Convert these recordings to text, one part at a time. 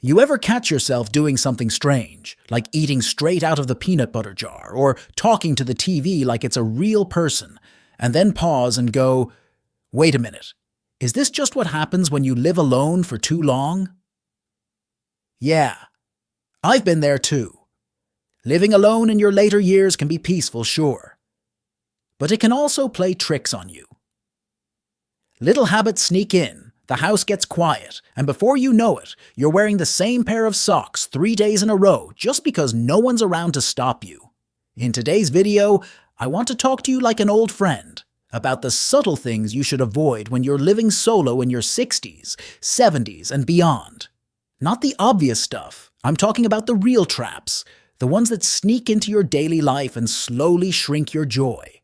You ever catch yourself doing something strange, like eating straight out of the peanut butter jar, or talking to the TV like it's a real person, and then pause and go, wait a minute, is this just what happens when you live alone for too long? Yeah, I've been there too. Living alone in your later years can be peaceful, sure, but it can also play tricks on you. Little habits sneak in, the house gets quiet, and before you know it, you're wearing the same pair of socks 3 days in a row just because no one's around to stop you. In today's video, I want to talk to you like an old friend about the subtle things you should avoid when you're living solo in your 60s, 70s, and beyond. Not the obvious stuff. I'm talking about the real traps, the ones that sneak into your daily life and slowly shrink your joy.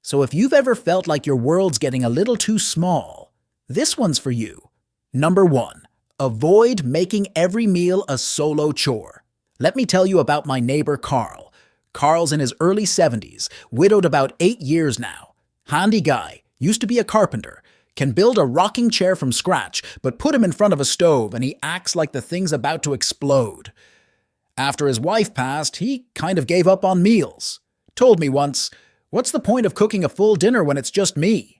So if you've ever felt like your world's getting a little too small, this one's for you. Number 1. Avoid making every meal a solo chore. Let me tell you about my neighbor Carl. Carl's in his early 70s, widowed about 8 years now. Handy guy, used to be a carpenter, can build a rocking chair from scratch, but put him in front of a stove and he acts like the thing's about to explode. After his wife passed, he kind of gave up on meals. Told me once, "What's the point of cooking a full dinner when it's just me?"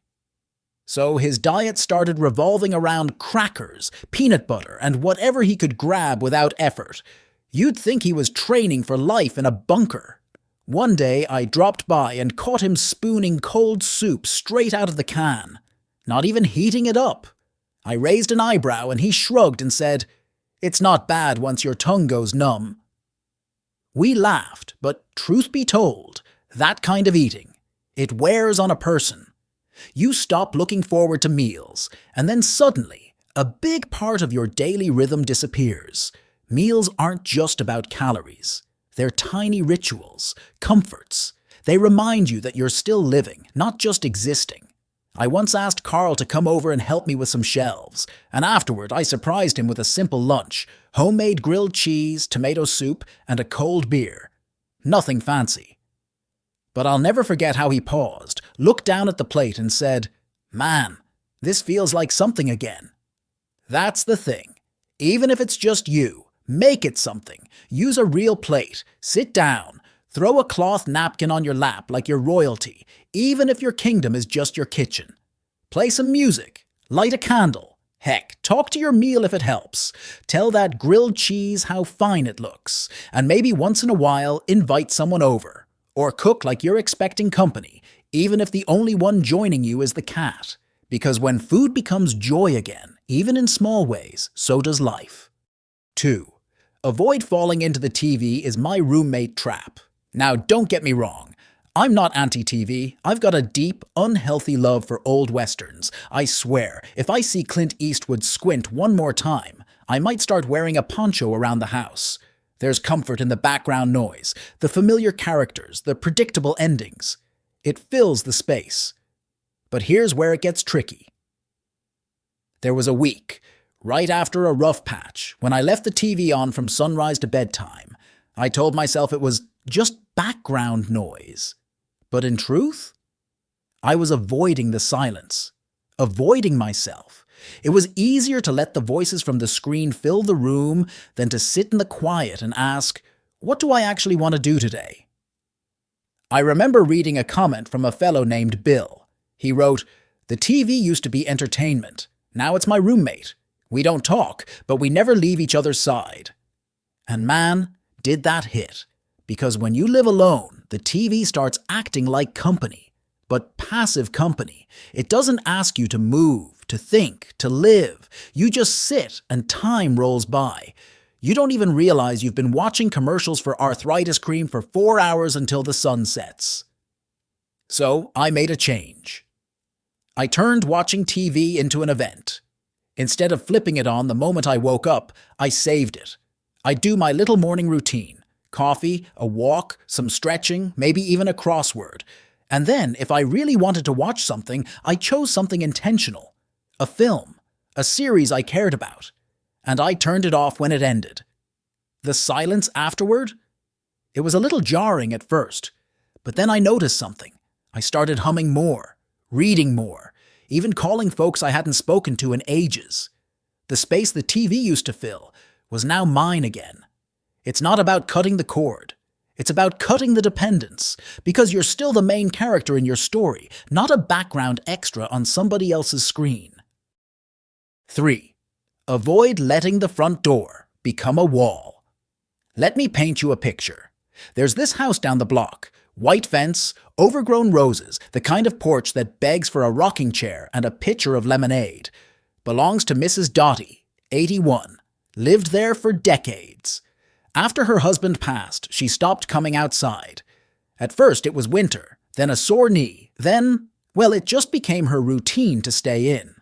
So his diet started revolving around crackers, peanut butter, and whatever he could grab without effort. You'd think he was training for life in a bunker. One day I dropped by and caught him spooning cold soup straight out of the can, not even heating it up. I raised an eyebrow and he shrugged and said, "It's not bad once your tongue goes numb." We laughed, but truth be told, that kind of eating, it wears on a person. You stop looking forward to meals, and then suddenly, a big part of your daily rhythm disappears. Meals aren't just about calories. They're tiny rituals, comforts. They remind you that you're still living, not just existing. I once asked Carl to come over and help me with some shelves, and afterward I surprised him with a simple lunch, homemade grilled cheese, tomato soup, and a cold beer. Nothing fancy. But I'll never forget how he paused, looked down at the plate and said, "Man, this feels like something again." That's the thing. Even if it's just you, make it something. Use a real plate. Sit down. Throw a cloth napkin on your lap like you're royalty, even if your kingdom is just your kitchen. Play some music. Light a candle. Heck, talk to your meal if it helps. Tell that grilled cheese how fine it looks. And maybe once in a while, invite someone over. Or cook like you're expecting company, even if the only one joining you is the cat. Because when food becomes joy again, even in small ways, so does life. 2. Avoid falling into the TV is my roommate trap. Now, don't get me wrong. I'm not anti-TV. I've got a deep, unhealthy love for old westerns. I swear, if I see Clint Eastwood squint one more time, I might start wearing a poncho around the house. There's comfort in the background noise, the familiar characters, the predictable endings. It fills the space. But here's where it gets tricky. There was a week, right after a rough patch, when I left the TV on from sunrise to bedtime. I told myself it was just background noise. But in truth, I was avoiding the silence, avoiding myself. It was easier to let the voices from the screen fill the room than to sit in the quiet and ask, what do I actually want to do today? I remember reading a comment from a fellow named Bill. He wrote, "The TV used to be entertainment. Now it's my roommate. We don't talk, but we never leave each other's side." And man, did that hit. Because when you live alone, the TV starts acting like company, but passive company. It doesn't ask you to move, to think, to live. You just sit and time rolls by. You don't even realize you've been watching commercials for arthritis cream for 4 hours until the sun sets. So I made a change. I turned watching TV into an event. Instead of flipping it on the moment I woke up, I saved it. I do my little morning routine. Coffee, a walk, some stretching, maybe even a crossword. And then, if I really wanted to watch something, I chose something intentional. A film, a series I cared about. And I turned it off when it ended. The silence afterward? It was a little jarring at first, but then I noticed something. I started humming more, reading more, even calling folks I hadn't spoken to in ages. The space the TV used to fill, was now mine again. It's not about cutting the cord. It's about cutting the dependence, because you're still the main character in your story, not a background extra on somebody else's screen. 3. Avoid letting the front door become a wall. Let me paint you a picture. There's this house down the block, white fence, overgrown roses, the kind of porch that begs for a rocking chair and a pitcher of lemonade. Belongs to Mrs. Dottie, 81. Lived there for decades. After her husband passed, she stopped coming outside. At first it was winter, then a sore knee, then, well, it just became her routine to stay in.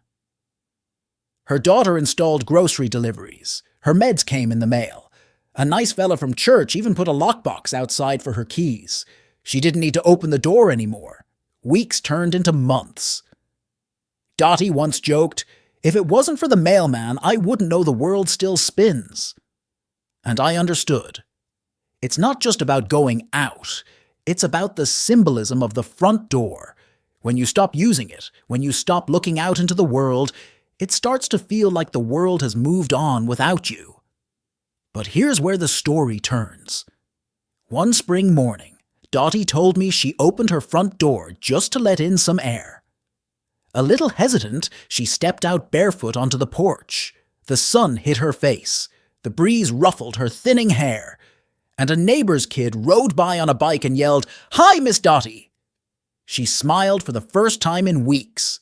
Her daughter installed grocery deliveries. Her meds came in the mail. A nice fella from church even put a lockbox outside for her keys. She didn't need to open the door anymore. Weeks turned into months. Dottie once joked, "If it wasn't for the mailman, I wouldn't know the world still spins." And I understood. It's not just about going out. It's about the symbolism of the front door. When you stop using it, when you stop looking out into the world, it starts to feel like the world has moved on without you. But here's where the story turns. One spring morning, Dottie told me she opened her front door just to let in some air. A little hesitant, she stepped out barefoot onto the porch. The sun hit her face. The breeze ruffled her thinning hair. And a neighbor's kid rode by on a bike and yelled, "Hi, Miss Dottie!" She smiled for the first time in weeks.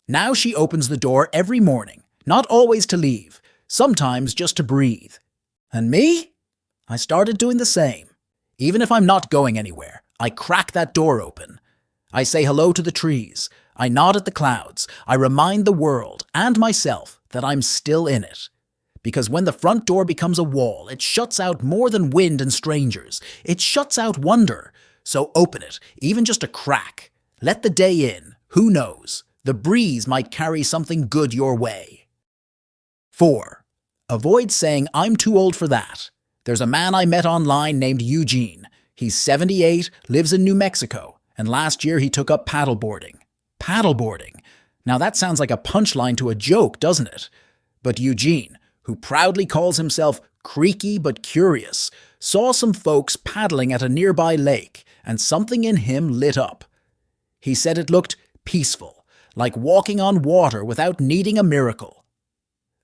Now she opens the door every morning, not always to leave, sometimes just to breathe. And me? I started doing the same. Even if I'm not going anywhere, I crack that door open. I say hello to the trees. I nod at the clouds. I remind the world and myself that I'm still in it. Because when the front door becomes a wall, it shuts out more than wind and strangers. It shuts out wonder. So open it, even just a crack. Let the day in. Who knows? The breeze might carry something good your way. 4. Avoid saying, "I'm too old for that." There's a man I met online named Eugene. He's 78, lives in New Mexico, and last year he took up paddleboarding. Paddleboarding. Now that sounds like a punchline to a joke, doesn't it? But Eugene, who proudly calls himself creaky but curious, saw some folks paddling at a nearby lake, and something in him lit up. He said it looked peaceful, like walking on water without needing a miracle.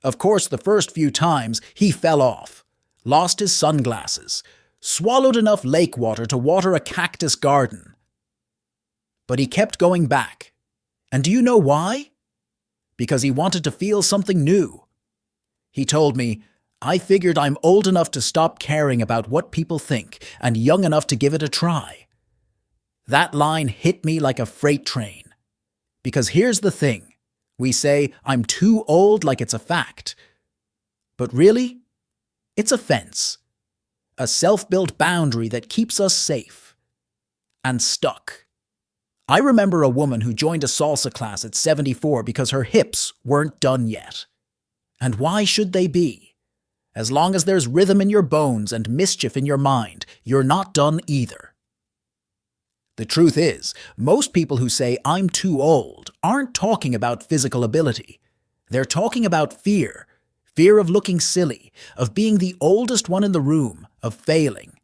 Of course, the first few times, he fell off, lost his sunglasses, swallowed enough lake water to water a cactus garden. But he kept going back. And do you know why? Because he wanted to feel something new. He told me, "I figured I'm old enough to stop caring about what people think and young enough to give it a try." That line hit me like a freight train. Because here's the thing. We say, "I'm too old," like it's a fact. But really, it's a fence. A self-built boundary that keeps us safe. And stuck. I remember a woman who joined a salsa class at 74 because her hips weren't done yet. And why should they be? As long as there's rhythm in your bones and mischief in your mind, you're not done either. The truth is, most people who say, "I'm too old," aren't talking about physical ability. They're talking about fear. Fear of looking silly, of being the oldest one in the room, of failing.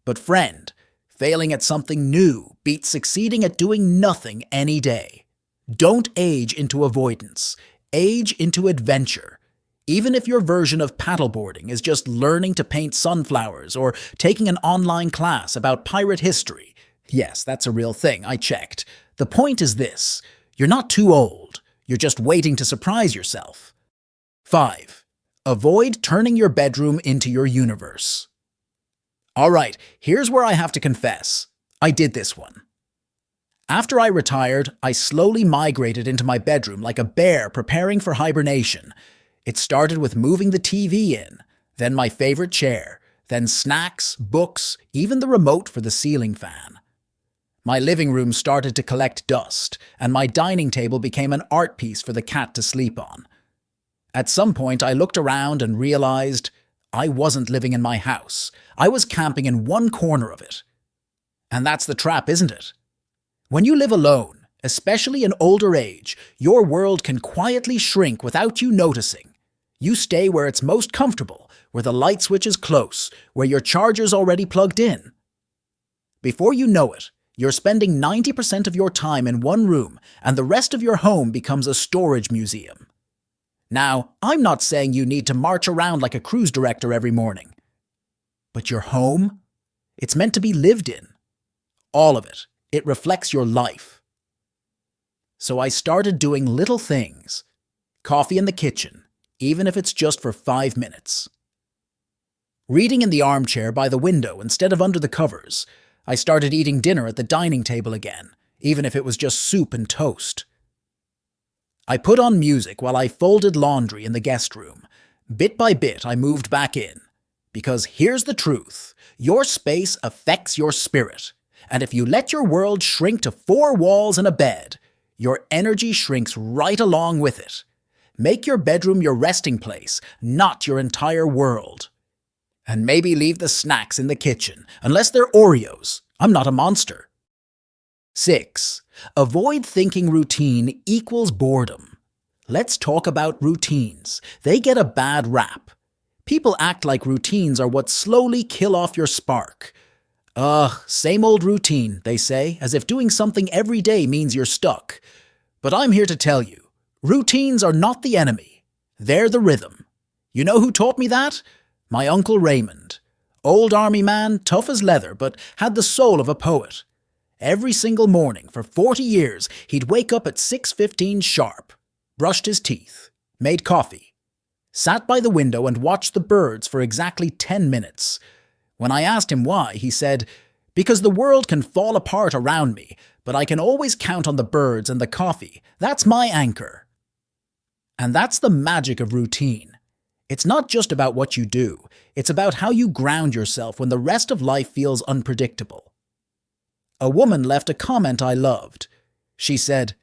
But friend, failing at something new beats succeeding at doing nothing any day. Don't age into avoidance. Age into adventure. Even if your version of paddleboarding is just learning to paint sunflowers or taking an online class about pirate history. Yes, that's a real thing, I checked. The point is this: you're not too old. You're just waiting to surprise yourself. 5. Avoid turning your bedroom into your universe. All right, here's where I have to confess. I did this one. After I retired, I slowly migrated into my bedroom like a bear preparing for hibernation. It started with moving the TV in, then my favorite chair, then snacks, books, even the remote for the ceiling fan. My living room started to collect dust, and my dining table became an art piece for the cat to sleep on. At some point, I looked around and realized I wasn't living in my house. I was camping in one corner of it. And that's the trap, isn't it? When you live alone, especially in older age, your world can quietly shrink without you noticing. You stay where it's most comfortable, where the light switch is close, where your charger's already plugged in. Before you know it, you're spending 90% of your time in one room, and the rest of your home becomes a storage museum. Now, I'm not saying you need to march around like a cruise director every morning. But your home? It's meant to be lived in. All of it. It reflects your life. So I started doing little things. Coffee in the kitchen, even if it's just for 5 minutes. Reading in the armchair by the window instead of under the covers. I started eating dinner at the dining table again, even if it was just soup and toast. I put on music while I folded laundry in the guest room. Bit by bit, I moved back in. Because here's the truth. Your space affects your spirit. And if you let your world shrink to 4 walls and a bed, your energy shrinks right along with it. Make your bedroom your resting place, not your entire world. And maybe leave the snacks in the kitchen, unless they're Oreos. I'm not a monster. 6. Avoid thinking routine equals boredom. Let's talk about routines. They get a bad rap. People act like routines are what slowly kill off your spark. Ugh, same old routine, they say, as if doing something every day means you're stuck. But I'm here to tell you, routines are not the enemy. They're the rhythm. You know who taught me that? My Uncle Raymond. Old army man, tough as leather, but had the soul of a poet. Every single morning for 40 years, he'd wake up at 6:15 sharp, brushed his teeth, made coffee, sat by the window and watched the birds for exactly 10 minutes. When I asked him why, he said, "Because the world can fall apart around me, but I can always count on the birds and the coffee. That's my anchor." And that's the magic of routine. It's not just about what you do, it's about how you ground yourself when the rest of life feels unpredictable. A woman left a comment I loved. She said,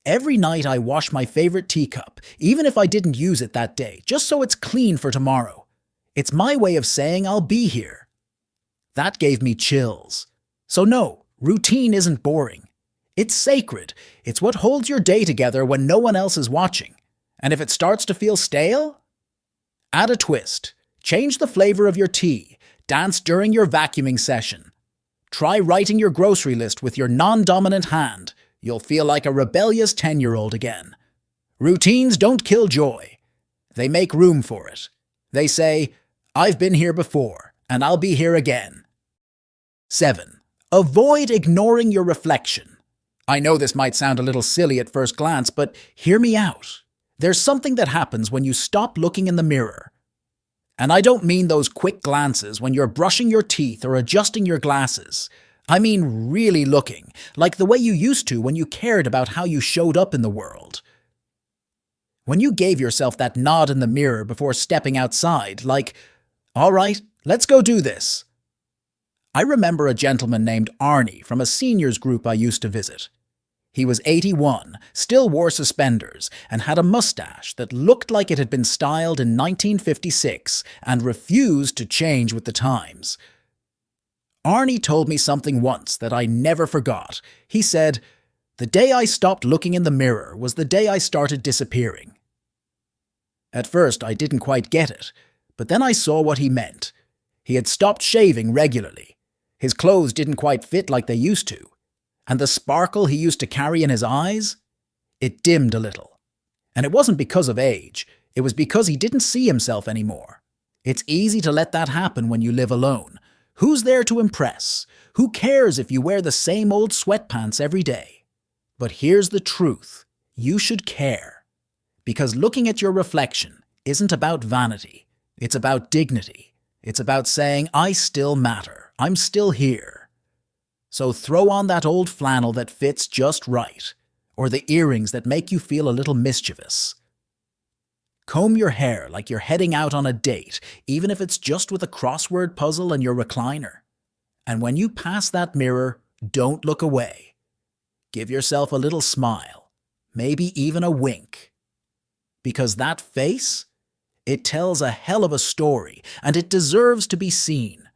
"Every night I wash my favorite teacup, even if I didn't use it that day, just so it's clean for tomorrow. It's my way of saying I'll be here." That gave me chills. So no, routine isn't boring. It's sacred. It's what holds your day together when no one else is watching. And if it starts to feel stale, add a twist. Change the flavor of your tea. Dance during your vacuuming session. Try writing your grocery list with your non-dominant hand. You'll feel like a rebellious 10-year-old again. Routines don't kill joy. They make room for it. They say, "I've been here before, and I'll be here again." 7. Avoid ignoring your reflection. I know this might sound a little silly at first glance, but hear me out. There's something that happens when you stop looking in the mirror. And I don't mean those quick glances when you're brushing your teeth or adjusting your glasses. I mean really looking, like the way you used to when you cared about how you showed up in the world. When you gave yourself that nod in the mirror before stepping outside, like, "All right, let's go do this." I remember a gentleman named Arnie from a seniors group I used to visit. He was 81, still wore suspenders, and had a mustache that looked like it had been styled in 1956 and refused to change with the times. Arnie told me something once that I never forgot. He said, "The day I stopped looking in the mirror was the day I started disappearing." At first, I didn't quite get it, but then I saw what he meant. He had stopped shaving regularly. His clothes didn't quite fit like they used to. And the sparkle he used to carry in his eyes? It dimmed a little. And it wasn't because of age. It was because he didn't see himself anymore. It's easy to let that happen when you live alone. Who's there to impress? Who cares if you wear the same old sweatpants every day? But here's the truth. You should care. Because looking at your reflection isn't about vanity. It's about dignity. It's about saying, "I still matter. I'm still here." So throw on that old flannel that fits just right, or the earrings that make you feel a little mischievous. Comb your hair like you're heading out on a date, even if it's just with a crossword puzzle and your recliner. And when you pass that mirror, don't look away. Give yourself a little smile, maybe even a wink. Because that face, it tells a hell of a story, and it deserves to be seen.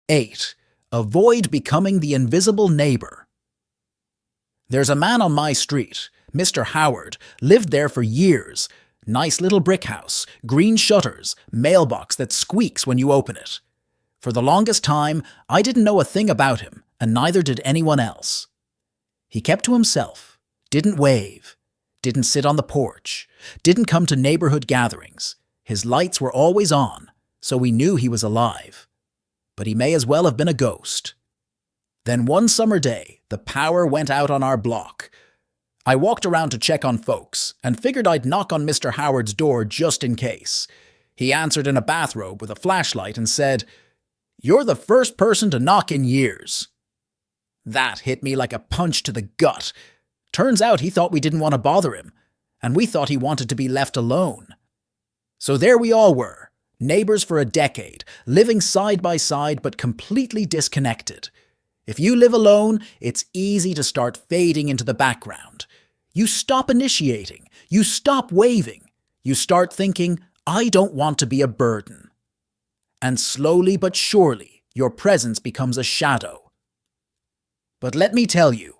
8. Avoid becoming the invisible neighbor. There's a man on my street, Mr. Howard, lived there for years. Nice little brick house, green shutters, mailbox that squeaks when you open it. For the longest time, I didn't know a thing about him, and neither did anyone else. He kept to himself, didn't wave, didn't sit on the porch, didn't come to neighborhood gatherings. His lights were always on, so we knew he was alive. But he may as well have been a ghost. Then one summer day, the power went out on our block. I walked around to check on folks and figured I'd knock on Mr. Howard's door just in case. He answered in a bathrobe with a flashlight and said, "You're the first person to knock in years." That hit me like a punch to the gut. Turns out he thought we didn't want to bother him, and we thought he wanted to be left alone. So there we all were, neighbors for a decade, living side by side but completely disconnected. If you live alone, it's easy to start fading into the background. You stop initiating, you stop waving, you start thinking, I don't want to be a burden. And slowly but surely, your presence becomes a shadow. But let me tell you,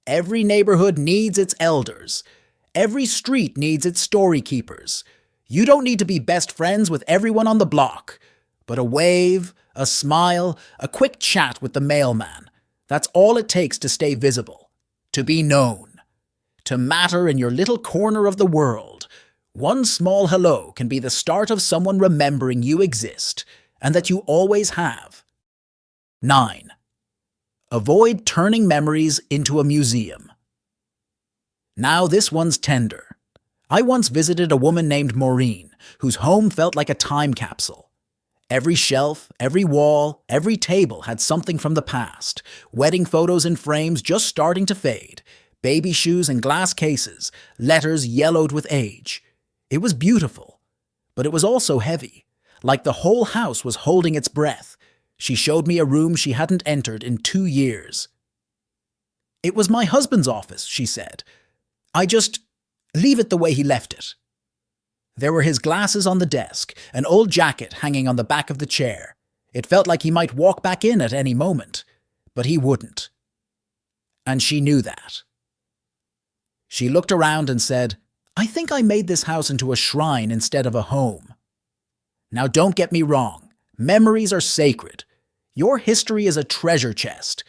every neighborhood needs its elders. Every street needs its story keepers. You don't need to be best friends with everyone on the block, but a wave, a smile, a quick chat with the mailman. That's all it takes to stay visible, to be known, to matter in your little corner of the world. One small hello can be the start of someone remembering you exist and that you always have. 9. Avoid turning memories into a museum. Now this one's tender. I once visited a woman named Maureen, whose home felt like a time capsule. Every shelf, every wall, every table had something from the past. Wedding photos in frames just starting to fade. Baby shoes in glass cases. Letters yellowed with age. It was beautiful, but it was also heavy, like the whole house was holding its breath. She showed me a room she hadn't entered in 2 years. "It was my husband's office," she said. "I just leave it the way he left it." There were his glasses on the desk, an old jacket hanging on the back of the chair. It felt like he might walk back in at any moment, but he wouldn't. And she knew that. She looked around and said, "I think I made this house into a shrine instead of a home." Now don't get me wrong, memories are sacred. Your history is a treasure chest.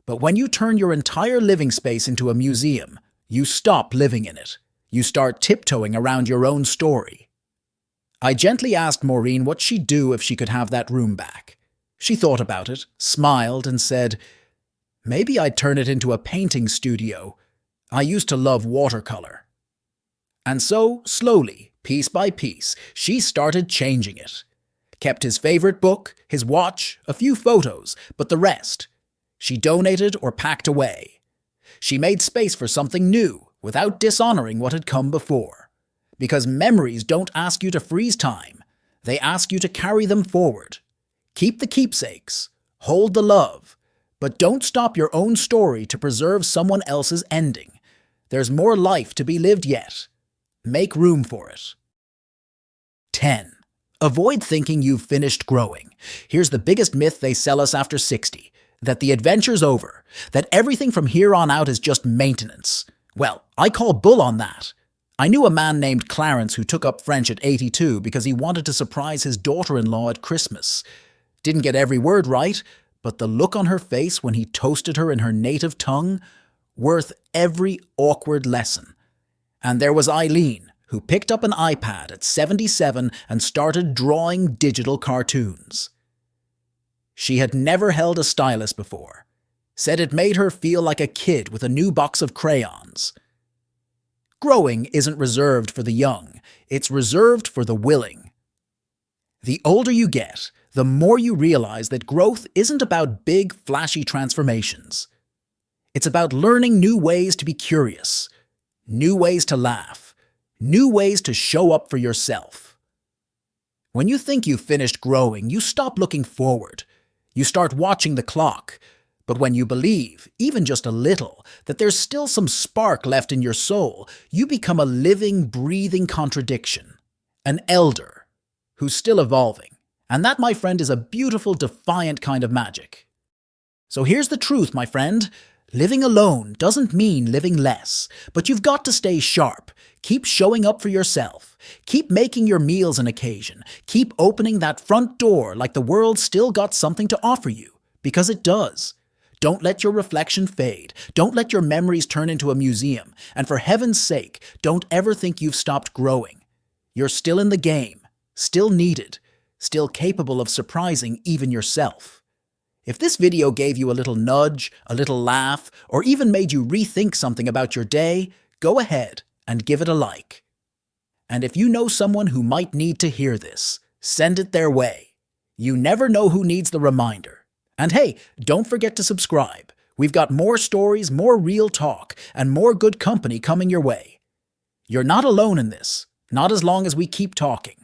But when you turn your entire living space into a museum, you stop living in it. You start tiptoeing around your own story. I gently asked Maureen what she'd do if she could have that room back. She thought about it, smiled, and said, "Maybe I'd turn it into a painting studio. I used to love watercolor." And so, slowly, piece by piece, she started changing it. Kept his favorite book, his watch, a few photos, but the rest she donated or packed away. She made space for something new, without dishonoring what had come before. Because memories don't ask you to freeze time. They ask you to carry them forward. Keep the keepsakes. Hold the love. But don't stop your own story to preserve someone else's ending. There's more life to be lived yet. Make room for it. 10. Avoid thinking you've finished growing. Here's the biggest myth they sell us after 60. That the adventure's over. That everything from here on out is just maintenance. Well, I call bull on that. I knew a man named Clarence who took up French at 82 because he wanted to surprise his daughter-in-law at Christmas. Didn't get every word right, but the look on her face when he toasted her in her native tongue, worth every awkward lesson. And there was Eileen, who picked up an iPad at 77 and started drawing digital cartoons. She had never held a stylus before. Said it made her feel like a kid with a new box of crayons. Growing isn't reserved for the young, it's reserved for the willing. The older you get, the more you realize that growth isn't about big, flashy transformations. It's about learning new ways to be curious, new ways to laugh, new ways to show up for yourself. When you think you've finished growing, you stop looking forward. You start watching the clock. But when you believe, even just a little, that there's still some spark left in your soul, you become a living, breathing contradiction. An elder who's still evolving. And that, my friend, is a beautiful, defiant kind of magic. So here's the truth, my friend. Living alone doesn't mean living less, but you've got to stay sharp. Keep showing up for yourself. Keep making your meals an occasion. Keep opening that front door like the world still got something to offer you, because it does. Don't let your reflection fade. Don't let your memories turn into a museum. And for heaven's sake, don't ever think you've stopped growing. You're still in the game, still needed, still capable of surprising even yourself. If this video gave you a little nudge, a little laugh, or even made you rethink something about your day, go ahead and give it a like. And if you know someone who might need to hear this, send it their way. You never know who needs the reminder. And hey, don't forget to subscribe. We've got more stories, more real talk, and more good company coming your way. You're not alone in this, not as long as we keep talking.